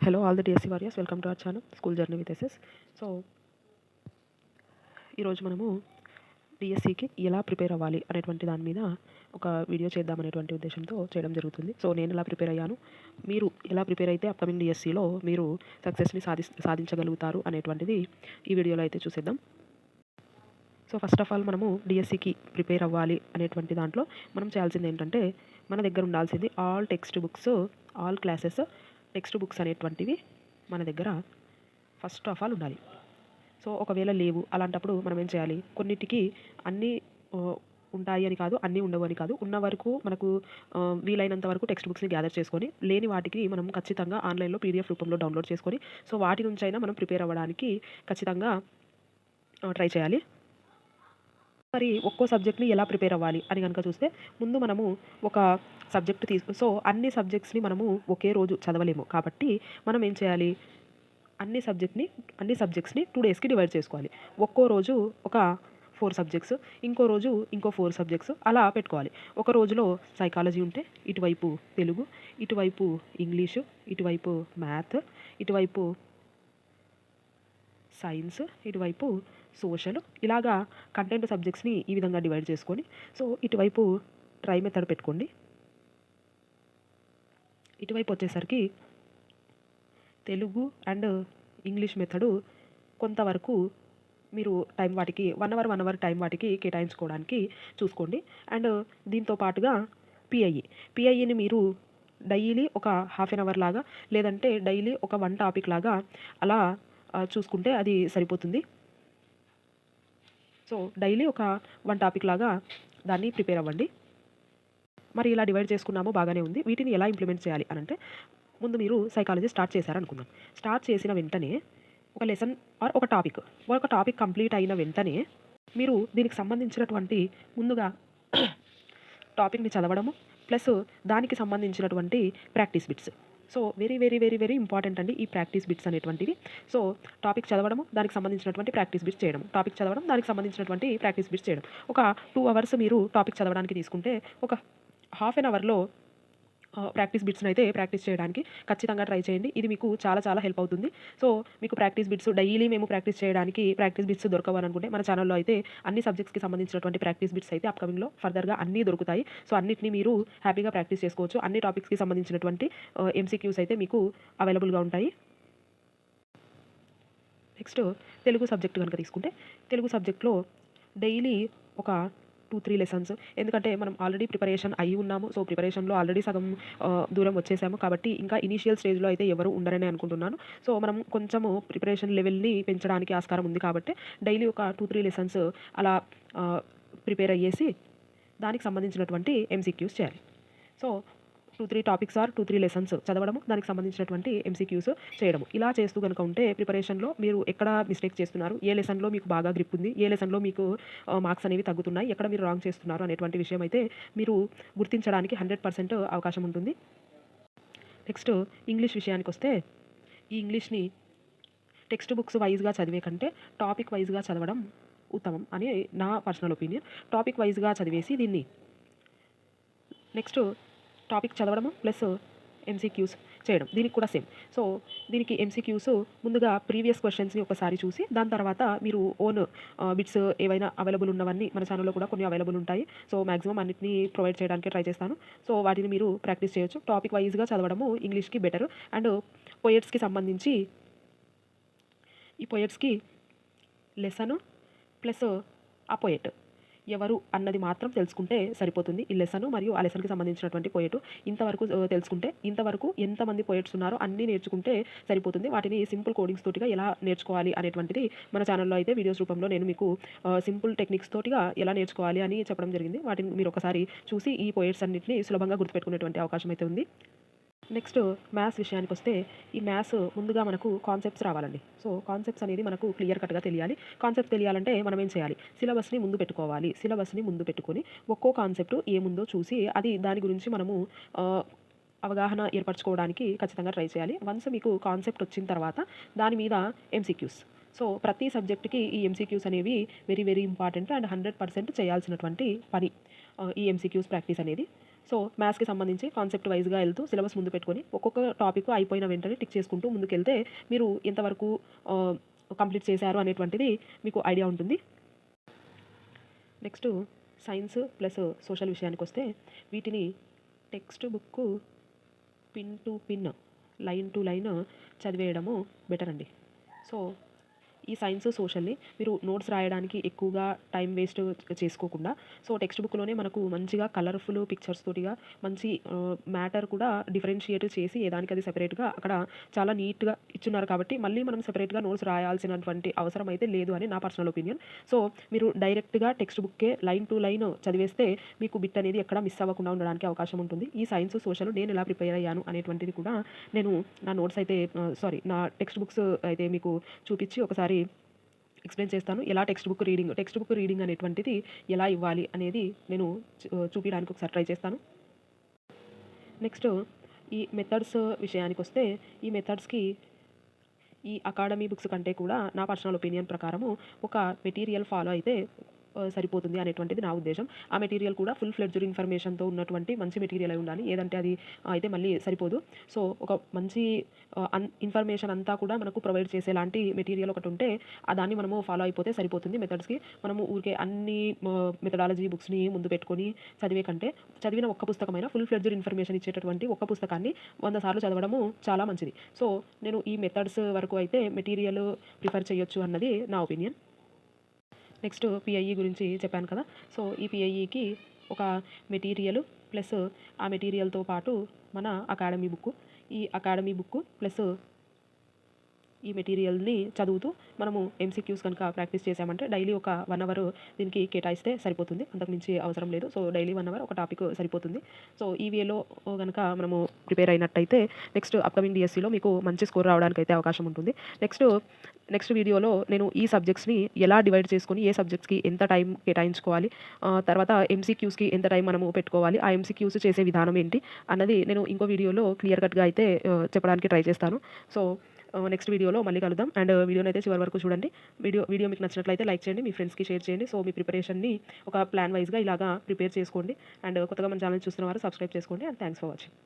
Hello, all the DSC warriors. Welcome to our channel, School Journey with SS. So ఈరోజు మనము డిఎస్సికి ఎలా prepare అవ్వాలి అనేటువంటి దాని మీద ఒక వీడియో చేద్దామనేటువంటి ఉద్దేశంతో చేయడం జరుగుతుంది. సో నేను ఎలా ప్రిపేర్ అయ్యాను, మీరు ఎలా ప్రిపేర్ అయితే అప్కమింగ్ డిఎస్సిలో మీరు సక్సెస్ని సాధించగలుగుతారు అనేటువంటిది ఈ వీడియోలో అయితే చూసేద్దాం. సో ఫస్ట్ ఆఫ్ ఆల్ మనము డిఎస్సికి ప్రిపేర్ అవ్వాలి అనేటువంటి దాంట్లో మనం చేయాల్సింది ఏంటంటే, మన దగ్గర ఉండాల్సింది all text books, all classes text books అనేటువంటివి మన దగ్గర ఫస్ట్ ఆఫ్ ఆల్ ఉండాలి. సో ఒకవేళ లేవు అలాంటప్పుడు మనం ఏం చేయాలి, కొన్నిటికి అన్నీ ఉంటాయి అని కాదు, అన్నీ ఉండవు అని కాదు, ఉన్న వరకు మనకు వీలైనంత వరకు టెక్స్ట్ బుక్స్ని గ్యాదర్ చేసుకొని, లేని వాటికి మనం ఖచ్చితంగా ఆన్లైన్లో పీడిఎఫ్ రూపంలో డౌన్లోడ్ చేసుకొని, సో వాటి నుంచి అయినా మనం ప్రిపేర్ అవ్వడానికి ఖచ్చితంగా ట్రై చేయాలి. మరి ఒక్కో సబ్జెక్ట్ని ఎలా ప్రిపేర్ అవ్వాలి అని కనుక చూస్తే, ముందు మనము ఒక సబ్జెక్ట్ సో అన్ని సబ్జెక్ట్స్ని మనము ఒకే రోజు చదవలేము కాబట్టి మనం ఏం చేయాలి, అన్ని సబ్జెక్ట్స్ని 2 డేస్కి డివైడ్ చేసుకోవాలి. ఒక్కో రోజు ఒక 4 సబ్జెక్ట్స్, ఇంకో రోజు ఇంకో 4 సబ్జెక్ట్స్ అలా పెట్టుకోవాలి. ఒక రోజులో సైకాలజీ ఉంటే ఇటువైపు తెలుగు, ఇటువైపు ఇంగ్లీషు, ఇటువైపు మ్యాథ్, ఇటువైపు సైన్స్, ఇటువైపు సోషల్, ఇలాగా కంటెంట్ సబ్జెక్ట్స్ని ఈ విధంగా డివైడ్ చేసుకొని, సో ఇటువైపు ట్రై మెథడ్ పెట్టుకోండి. ఇటువైపు వచ్చేసరికి తెలుగు అండ్ ఇంగ్లీష్ మెథడు కొంతవరకు మీరు టైం వాటికి 1 అవర్ టైం వాటికి కేటాయించుకోవడానికి చూసుకోండి. అండ్ దీంతో పాటుగా పిఐఈని మీరు డైలీ ఒక హాఫ్ అన్ అవర్ లాగా, లేదంటే డైలీ ఒక 1 టాపిక్ లాగా అలా చూసుకుంటే అది సరిపోతుంది. సో డైలీ ఒక 1 టాపిక్ లాగా దాన్ని ప్రిపేర్ అవ్వండి. మరి ఇలా డివైడ్ చేసుకున్నామో బాగానే ఉంది. వీటిని ఎలా ఇంప్లిమెంట్ చేయాలి అని అంటే, ముందు మీరు సైకాలజీ స్టార్ట్ చేశారనుకుందాం. స్టార్ట్ చేసిన వెంటనే ఒక లెసన్ ఆర్ ఒక టాపిక్ కంప్లీట్ అయిన వెంటనే మీరు దీనికి సంబంధించినటువంటి ముందుగా టాపిక్ని చదవడము, ప్లస్ దానికి సంబంధించినటువంటి practice bits. So very very very very important అండి ఈ ప్రాక్టీస్ బిట్స్ అనేటువంటివి. సో టాపిక్ చదవడము, దానికి సంబంధించినటువంటి ప్రాక్టీస్ బిట్స్ చేయడం, టాపిక్ చదవడం, దానికి సంబంధించినటువంటి ప్రాక్టీస్ బిట్స్ చేయడం. ఒక 2 అవర్స్ మీరు టాపిక్ చదవడానికి తీసుకుంటే, ఒక హాఫ్ అన్ అవర్లో ప్రాక్టీస్ బిట్స్ని అయితే ప్రాక్టీస్ చేయడానికి ఖచ్చితంగా ట్రై చేయండి. ఇది మీకు చాలా చాలా హెల్ప్ అవుతుంది. సో మీకు ప్రాక్టీస్ బిట్స్ డైలీ మేము ప్రాక్టీస్ చేయడానికి ప్రాక్టీస్ బిట్స్ దొరకవని అనుకుంటే, మన ఛానల్లో అయితే అన్ని సబ్జెక్ట్స్కి సంబంధించినటువంటి ప్రాక్టీస్ బిట్స్ అయితే అప్కమింగ్లో ఫర్దర్గా అన్నీ దొరుకుతాయి. సో అన్నిటిని మీరు హ్యాపీగా ప్రాక్టీస్ చేసుకోవచ్చు. అన్ని టాపిక్స్కి సంబంధించినటువంటి ఎంసీక్యూస్ అయితే మీకు అవైలబుల్గా ఉంటాయి. నెక్స్ట్ తెలుగు సబ్జెక్ట్ కనుక తీసుకుంటే, తెలుగు సబ్జెక్ట్లో డైలీ ఒక 2-3 లెసన్స్, ఎందుకంటే మనం ఆల్రెడీ ప్రిపరేషన్ అయి ఉన్నాము. సో ప్రిపరేషన్లో ఆల్రెడీ సగం దూరం వచ్చేసాము కాబట్టి ఇంకా ఇనీషియల్ స్టేజ్లో అయితే ఎవరు ఉండరని అనుకుంటున్నాను. సో మనం కొంచెము ప్రిపరేషన్ లెవెల్ని పెంచడానికి ఆస్కారం ఉంది కాబట్టి డైలీ ఒక 2-3 లెసన్స్ అలా ప్రిపేర్ అయ్యేసి దానికి సంబంధించినటువంటి ఎంసీక్యూస్ చేయాలి. సో 2-3 టాపిక్స్ ఆర్ 2-3 లెసన్స్ చదవడము, దానికి సంబంధించినటువంటి ఎంసీక్యూస్ చేయడము. ఇలా చేస్తూ కనుక ఉంటే ప్రిపరేషన్లో మీరు ఎక్కడ మిస్టేక్స్ చేస్తున్నారు, ఏ లెసన్లో మీకు బాగా గ్రిప్ ఉంది, ఏ లెసన్లో మీకు మార్క్స్ అనేవి తగ్గుతున్నాయి, ఎక్కడ మీరు రాంగ్ చేస్తున్నారు అనేటువంటి విషయం అయితే మీరు గుర్తించడానికి 100% అవకాశం ఉంటుంది. నెక్స్ట్ ఇంగ్లీష్ విషయానికి వస్తే, ఈ ఇంగ్లీష్ని టెక్స్ట్ బుక్స్ వైజ్గా చదివే కంటే టాపిక్ వైజ్గా చదవడం ఉత్తమం అని నా పర్సనల్ ఒపీనియన్. టాపిక్ వైజ్గా చదివేసి దీన్ని నెక్స్ట్ టాపిక్ చదవడము ప్లస్ ఎంసీక్యూస్ చేయడం, దీనికి కూడా సేమ్. సో దీనికి ఎంసీక్యూస్ ముందుగా ప్రీవియస్ క్వశ్చన్స్ని ఒకసారి చూసి, దాని తర్వాత మీరు ఓన్ బిట్స్ ఏవైనా అవైలబుల్ ఉన్నవన్నీ మన ఛానల్లో కూడా కొన్ని అవైలబుల్ ఉంటాయి. సో మ్యాక్సిమం అన్నిటిని ప్రొవైడ్ చేయడానికి ట్రై చేస్తాను. సో వాటిని మీరు ప్రాక్టీస్ చేయొచ్చు. టాపిక్ వైజ్గా చదవడము ఇంగ్లీష్కి బెటర్. అండ్ పోయెట్స్కి సంబంధించి, ఈ పోయెట్స్కి లెసను ప్లస్ ఆ పోయెట్ ఎవరు అన్నది మాత్రం తెలుసుకుంటే సరిపోతుంది. ఈ లెసను మరియు ఆ లెసన్కి సంబంధించినటువంటి పోయెటు ఇంతవరకు తెలుసుకుంటే, ఇంతవరకు ఎంతమంది పోయెట్స్ ఉన్నారో అన్నీ నేర్చుకుంటే సరిపోతుంది. వాటిని సింపుల్ కోడింగ్స్ తోటిగా ఎలా నేర్చుకోవాలి అనేటువంటిది మన ఛానల్లో అయితే వీడియోస్ రూపంలో నేను మీకు సింపుల్ టెక్నిక్స్ తోటిగా ఎలా నేర్చుకోవాలి అని చెప్పడం జరిగింది. వాటిని మీరు ఒకసారి చూసి ఈ పోయెట్స్ అన్నింటినీ సులభంగా గుర్తుపెట్టుకునేటువంటి అవకాశం అయితే ఉంది. నెక్స్ట్ మ్యాథ్స్ విషయానికి వస్తే, ఈ మ్యాథ్స్ ముందుగా మనకు కాన్సెప్ట్స్ రావాలండి. సో కాన్సెప్ట్స్ అనేది మనకు క్లియర్ కట్గా తెలియాలి. కాన్సెప్ట్ తెలియాలంటే మనం ఏం చేయాలి, సిలబస్ని ముందు పెట్టుకోవాలి. సిలబస్ని ముందు పెట్టుకొని ఒక్కో కాన్సెప్ట్ ఏముందో చూసి అది దాని గురించి మనము అవగాహన ఏర్పరచుకోవడానికి ఖచ్చితంగా ట్రై చేయాలి. వన్స్ మీకు కాన్సెప్ట్ వచ్చిన తర్వాత దాని మీద ఎంసీక్యూస్. సో ప్రతి సబ్జెక్ట్కి ఈ ఎంసీక్యూస్ అనేవి వెరీ వెరీ ఇంపార్టెంట్ అండ్ 100% చేయాల్సినటువంటి పని ఈ ఎంసీక్యూస్ ప్రాక్టీస్ అనేది. సో మ్యాథ్స్కి సంబంధించి కాన్సెప్ట్ వైజ్గా వెళ్తూ సిలబస్ ముందు పెట్టుకొని ఒక్కొక్క టాపిక్ అయిపోయిన వెంటనే టిక్ చేసుకుంటూ ముందుకెళ్తే మీరు ఎంతవరకు కంప్లీట్ చేశారు అనేటువంటిది మీకు ఐడియా ఉంటుంది. నెక్స్ట్ సైన్స్ ప్లస్ సోషల్ విషయానికి వస్తే వీటిని text book pin to pin, line to line చదివేయడము బెటర్ అండి. సో ఈ సైన్స్ సోషల్ని మీరు నోట్స్ రాయడానికి ఎక్కువగా టైం వేస్ట్ చేసుకోకుండా సో టెక్స్ట్ బుక్లోనే మనకు మంచిగా కలర్ఫుల్ పిక్చర్స్ తోటిగా మంచి మ్యాటర్ కూడా డిఫరెన్షియేట్ చేసి ఏదానికి అది సెపరేట్గా అక్కడ చాలా నీట్గా ఇచ్చున్నారు కాబట్టి మళ్ళీ మనం సెపరేట్గా నోట్స్ రాయాల్సినటువంటి అవసరం అయితే లేదు అని నా పర్సనల్ ఒపీనియన్. సో మీరు డైరెక్ట్గా టెక్స్ట్ బుక్కే లైన్ టు లైన్ చదివేస్తే మీకు బిట్ అనేది ఎక్కడ మిస్ అవ్వకుండా ఉండడానికి అవకాశం ఉంటుంది. ఈ సైన్స్ సోషల్ నేను ఎలా ప్రిపేర్ అయ్యాను అనేటువంటిది కూడా నేను నా నోట్స్ అయితే నా టెక్స్ట్ బుక్స్ అయితే మీకు చూపించి ఒకసారి ఎక్స్ప్లెయిన్ చేస్తాను. ఎలా టెక్స్ట్ బుక్ రీడింగ్ అనేటువంటిది ఎలా ఇవ్వాలి అనేది నేను చూపించడానికి ఒకసారి ట్రై చేస్తాను. నెక్స్ట్ ఈ మెథడ్స్ విషయానికి వస్తే ఈ మెథడ్స్కి ఈ అకాడమీ బుక్స్ కంటే కూడా నా పర్సనల్ ఒపీనియన్ ప్రకారము ఒక మెటీరియల్ ఫాలో అయితే సరిపోతుంది అనేటువంటిది నా ఉద్దేశం. ఆ మెటీరియల్ కూడా ఫుల్ ఫ్లెడ్జ్డ్ ఇన్ఫర్మేషన్తో ఉన్నటువంటి మంచి మెటీరియల్ అయి ఉండాలి. ఏదంటే అది అయితే మళ్ళీ సరిపోదు. సో ఒక మంచి ఇన్ఫర్మేషన్ అంతా కూడా మనకు ప్రొవైడ్ చేసేలాంటి మెటీరియల్ ఒకటి ఉంటే దాన్ని మనము ఫాలో అయిపోతే సరిపోతుంది. మెథడ్స్కి మనము ఊరికే అన్ని మెథడాలజీ బుక్స్ని ముందు పెట్టుకొని చదివే కంటే చదివిన ఒక్క పుస్తకమైన ఫుల్ ఫ్లెడ్జ్డ్ ఇన్ఫర్మేషన్ ఇచ్చేటటువంటి ఒక్క పుస్తకాన్ని 100 సార్లు చదవడము చాలా మంచిది. సో నేను ఈ మెథడ్స్ వరకు అయితే మెటీరియల్ ప్రిఫర్ చేయొచ్చు అన్నది నా ఒపీనియన్. నెక్స్ట్ పిఐఈ గురించి చెప్పాను కదా. సో ఈ పిఐఈకి ఒక మెటీరియల్ ప్లస్ ఆ మెటీరియల్తో పాటు మన అకాడమీ బుక్, ఈ అకాడమీ బుక్ ప్లస్ ఈ మెటీరియల్ని చదువుతూ మనము ఎంసీక్యూస్ కనుక ప్రాక్టీస్ చేసామంటే డైలీ ఒక 1 అవర్ దీనికి కేటాయిస్తే సరిపోతుంది. అంతకుమించి అవసరం లేదు. సో డైలీ 1 అవర్ ఒక టాపిక్ సరిపోతుంది. సో ఈ వేలో కనుక మనము ప్రిపేర్ అయినట్టయితే నెక్స్ట్ అప్కమింగ్ డిఎస్సిలో మీకు మంచి స్కోర్ రావడానికి అయితే అవకాశం ఉంటుంది. నెక్స్ట్ వీడియోలో నేను ఈ సబ్జెక్ట్స్ని ఎలా డివైడ్ చేసుకొని ఏ సబ్జెక్ట్స్కి ఎంత టైం కేటాయించుకోవాలి, తర్వాత ఎంసీక్యూస్కి ఎంత టైం మనము పెట్టుకోవాలి, ఆ ఎంసీక్యూస్ చేసే విధానం ఏంటి అన్నది నేను ఇంకో వీడియోలో క్లియర్ కట్గా అయితే చెప్పడానికి ట్రై చేస్తాను. సో నెక్స్ట్ వీడియోలో మళ్ళీ కలుద్దాం. అండ్ వీడియోని అయితే చివరి వరకు చూడండి. వీడియో మీకు నచ్చినట్లయితే లైక్ చేయండి, మీ ఫ్రెండ్స్కి షేర్ చేయండి. సో మీ ప్రిపరేషన్ని ఒక ప్లాన్ వైజ్గా ఇలాగా ప్రిపేర్ చేసుకోండి. అండ్ కొత్తగా మన ఛానల్ చూస్తున్న వారు సబ్స్క్రైబ్ చేసుకోండి. And thanks for watching.